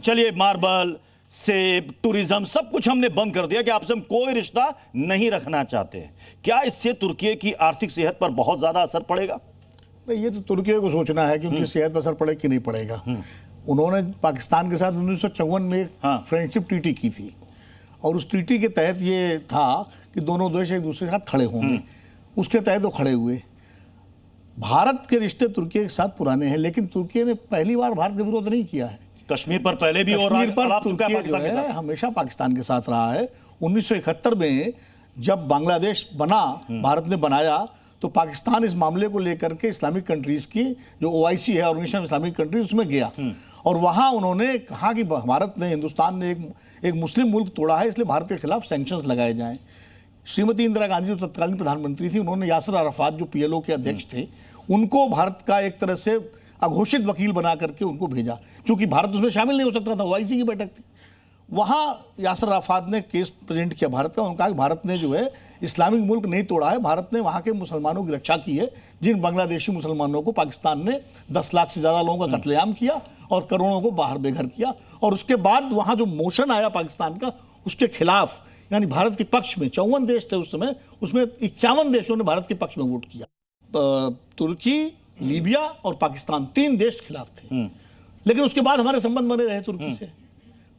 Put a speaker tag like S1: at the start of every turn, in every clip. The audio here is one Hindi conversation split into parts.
S1: चलिए मार्बल, सेब, टूरिज्म सब कुछ हमने बंद कर दिया कि आपसे हम कोई रिश्ता नहीं रखना चाहते। क्या इससे तुर्की की आर्थिक सेहत पर बहुत ज्यादा असर पड़ेगा?
S2: नहीं, ये तो तुर्की को सोचना है कि उनकी सेहत पर असर पड़े कि नहीं पड़ेगा। उन्होंने पाकिस्तान के साथ 1954 में एक फ्रेंडशिप ट्रीटी की थी और उस ट्रीटी के तहत ये था कि दोनों देश एक दूसरे के साथ खड़े होंगे। उसके तहत वो खड़े हुए। भारत के रिश्ते तुर्की के साथ पुराने हैं, लेकिन तुर्की ने पहली बार भारत का विरोध नहीं किया है।
S1: कश्मीर पर पहले भी और
S2: कश्मीर पर तुर्की जो है हमेशा पाकिस्तान के साथ रहा है। 1971 में जब बांग्लादेश बना, भारत ने बनाया, तो पाकिस्तान इस मामले को लेकर के इस्लामिक कंट्रीज की जो OIC है, ऑर्गेनाइजेशन ऑफ इस्लामिक कंट्रीज, उसमें गया और वहां उन्होंने कहा कि भारत ने, हिंदुस्तान ने एक मुस्लिम मुल्क तोड़ा है, इसलिए भारत के खिलाफ सैंक्शंस लगाए जाएं। श्रीमती इंदिरा गांधी जो तत्कालीन प्रधानमंत्री थी, उन्होंने यासिर अराफात जो PLO के अध्यक्ष थे, उनको भारत का एक तरह से अघोषित वकील बना करके उनको भेजा, क्योंकि भारत उसमें शामिल नहीं हो सकता था, OIC की बैठक थी। वहाँ यासिर अराफात ने केस प्रेजेंट किया भारत का। उन्होंने कहा कि भारत ने जो है इस्लामिक मुल्क नहीं तोड़ा है, भारत ने वहाँ के मुसलमानों की रक्षा की है, जिन बांग्लादेशी मुसलमानों को पाकिस्तान ने 10 लाख से ज़्यादा लोगों का कत्लेआम किया और करोड़ों को बाहर बेघर किया। और उसके बाद वहाँ जो मोशन आया पाकिस्तान का, उसके खिलाफ, यानी भारत के पक्ष में 54 देश थे उस समय, उसमें 51 देशों ने भारत के पक्ष में वोट किया। तुर्की, लीबिया और पाकिस्तान 3 देश खिलाफ थे, लेकिन उसके बाद हमारे संबंध बने रहे तुर्की से।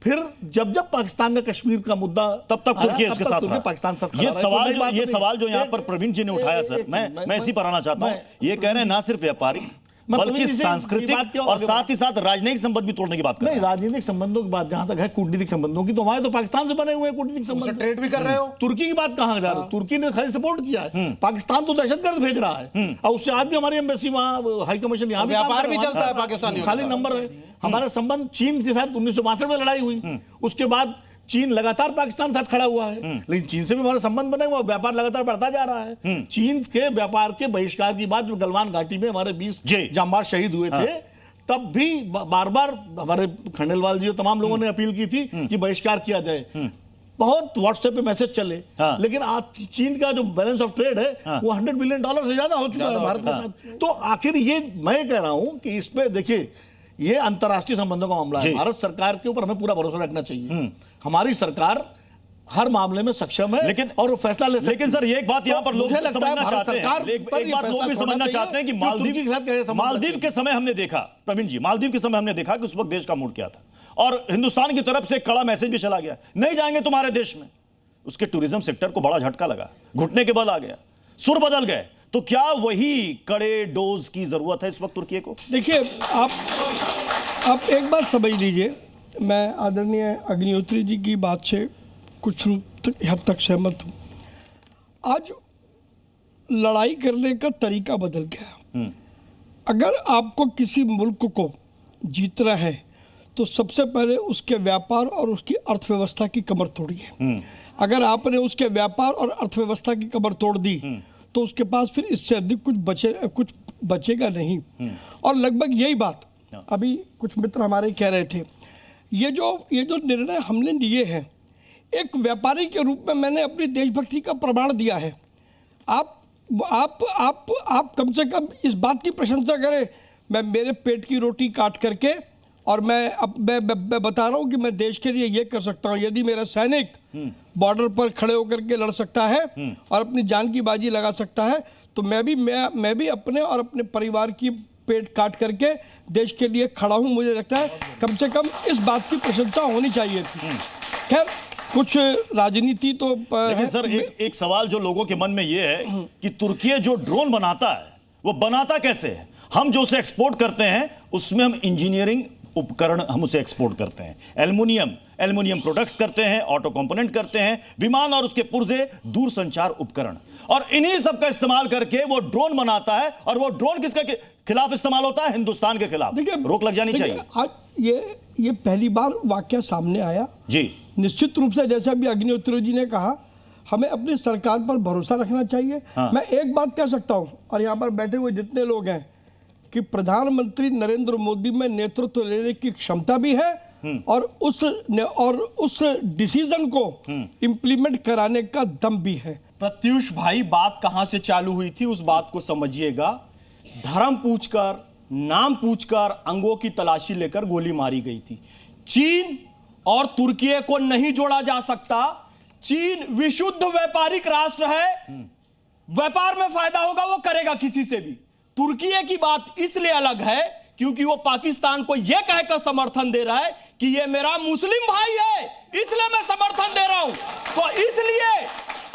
S2: फिर जब पाकिस्तान में कश्मीर का मुद्दा, तब तक तुर्की उसके साथ रहा। पाकिस्तान साथ
S1: ये सवाल जो यहाँ पर प्रवीण जी ने उठाया सर, मैं इसी पर आना चाहता हूँ। ये कह रहे हैं ना सिर्फ व्यापारिक बल्कि सांस्कृतिक और साथ ही साथ राजनीतिक संबंध भी तोड़ने की बात कर रहे हैं।
S2: नहीं, राजनीतिक संबंधों की बात जहां तक है, कूटनीतिक संबंधों की, तो हमारे तो पाकिस्तान से बने हुए कूटनीतिक संबंध,
S3: ट्रेड भी कर रहे हो।
S2: तुर्की की बात कहां जा रही है? तुर्की ने खाली सपोर्ट किया है, पाकिस्तान तो दहशतगर्द भेज रहा है और उससे आज भी हमारी एम्बेसी वहाँ, हाई कमीशन यहाँ
S3: व्यापार भी चलता है पाकिस्तानी,
S2: खाली नंबर है। हमारा संबंध चीन के साथ 1962 में लड़ाई हुई, उसके बाद चीन लगातार पाकिस्तान के साथ खड़ा हुआ है, लेकिन चीन से भी हमारा संबंध बने हुआ, व्यापार लगातार बढ़ता जा रहा है। चीन के व्यापार के बहिष्कार की बात, गलवान घाटी में हमारे 20 जांबाज शहीद हुए थे, तब भी बार बार हमारे खंडेलवाल जी और तमाम लोगों ने अपील की थी कि बहिष्कार किया जाए। बहुत व्हाट्सएप पे मैसेज चले, लेकिन आज चीन का जो बैलेंस ऑफ ट्रेड है वो $100 बिलियन से ज्यादा हो चुका है भारत के साथ। तो आखिर ये मैं कह रहा हूं कि इसमें देखिए, ये अंतर्राष्ट्रीय संबंधों का मामला है। भारत सरकार के ऊपर हमें पूरा भरोसा रखना चाहिए। हमारी सरकार हर मामले में सक्षम है,
S1: लेकिन
S2: और फैसला ले सकती है।
S1: लेकिन सर एक बात यहाँ पर लोग समझना चाहते हैं, एक बात लोग भी समझना चाहते हैं कि मालदीव के समय हमने देखा, प्रवीण जी, मालदीव के समय हमने देखा कि उस वक्त देश का मूड क्या था, और हिंदुस्तान की तरफ से कड़ा मैसेज भी चला गया, नहीं जाएंगे तुम्हारे देश में। उसके टूरिज्म सेक्टर को बड़ा झटका लगा, घुटने के बल आ गया, सुर बदल गए। तो क्या वही कड़े डोज की जरूरत है इस वक्त तुर्की को?
S4: देखिए, आप एक बात समझ लीजिए, मैं आदरणीय अग्निहोत्री जी की बात से कुछ हद तक सहमत हूँ। आज लड़ाई करने का तरीका बदल गया। अगर आपको किसी मुल्क को जीतना है तो सबसे पहले उसके व्यापार और उसकी अर्थव्यवस्था की कमर तोड़िए। अगर आपने उसके व्यापार और अर्थव्यवस्था की कमर तोड़ दी तो उसके पास फिर इससे अधिक कुछ बचेगा नहीं। और लगभग यही बात अभी कुछ मित्र हमारे कह रहे थे, ये जो निर्णय हमने लिए हैं, एक व्यापारी के रूप में मैंने अपनी देशभक्ति का प्रमाण दिया है। आप कम से कम इस बात की प्रशंसा करें, मैं मेरे पेट की रोटी काट करके, और मैं बता रहा हूँ कि मैं देश के लिए ये कर सकता हूँ। यदि मेरा सैनिक बॉर्डर पर खड़े होकर के लड़ सकता है और अपनी जान की बाजी लगा सकता है, तो मैं भी अपने और अपने परिवार की पेट काट करके देश के लिए खड़ा हूँ। मुझे लगता है कम से कम इस बात की प्रशंसा होनी चाहिए थी। खैर, कुछ राजनीति तो
S1: लेकिन सर एक सवाल जो लोगों के मन में ये है कि तुर्की जो ड्रोन बनाता है वो बनाता कैसे है? हम जो उसे एक्सपोर्ट करते हैं उसमें हम इंजीनियरिंग उपकरण हम उसे एक्सपोर्ट करते हैं, एल्युमिनियम प्रोडक्ट्स करते हैं, ऑटो कंपोनेंट करते हैं, विमान और उसके पुर्जे, दूरसंचार उपकरण, और इन्हीं सब का इस्तेमाल करके वो ड्रोन बनाता है। और वो ड्रोन किसके खिलाफ इस्तेमाल होता है? हिंदुस्तान के खिलाफ। रोक लग जानी चाहिए।
S4: आज ये पहली बार वाकया सामने आया जी। निश्चित रूप से जैसे अभी अग्निहोत्री जी ने कहा, हमें अपनी सरकार पर भरोसा रखना चाहिए। मैं एक बात कह सकता हूं, और यहाँ पर बैठे हुए जितने लोग हैं, कि प्रधानमंत्री नरेंद्र मोदी में नेतृत्व लेने की क्षमता भी है और उस डिसीजन को इंप्लीमेंट कराने का दम भी है।
S5: प्रत्युष भाई, बात कहां से चालू हुई थी उस बात को समझिएगा। धर्म पूछकर, नाम पूछकर, अंगों की तलाशी लेकर गोली मारी गई थी। चीन और तुर्की को नहीं जोड़ा जा सकता। चीन विशुद्ध व्यापारिक राष्ट्र है, व्यापार में फायदा होगा वो करेगा किसी से भी। तुर्की की बात इसलिए अलग है क्योंकि वो पाकिस्तान को यह कहकर समर्थन दे रहा है कि ये मेरा मुस्लिम भाई है, इसलिए मैं समर्थन दे रहा हूं। तो इसलिए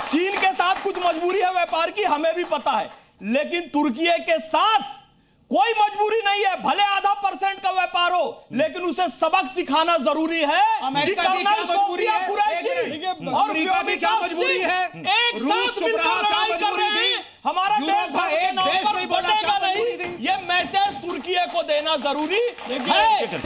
S5: चीन के साथ कुछ मजबूरी है व्यापार की, हमें भी पता है, लेकिन तुर्की के साथ कोई मजबूरी नहीं है। भले आधा % का व्यापार हो, लेकिन उसे सबक सिखाना जरूरी है।
S3: अमेरिका की क्या मजबूरी है? अमेरिका की क्या मजबूरी है?
S5: एक
S3: रूस
S5: साथ
S3: चुप रहा, क्या मजबूरी थी?
S5: हमारा
S3: यूरोप का एक देश नहीं बोला, क्या
S5: बटेगा
S3: मजबूरी
S5: नहीं।
S3: थी?
S5: ये मैसेज तुर्की को देना जरूरी है।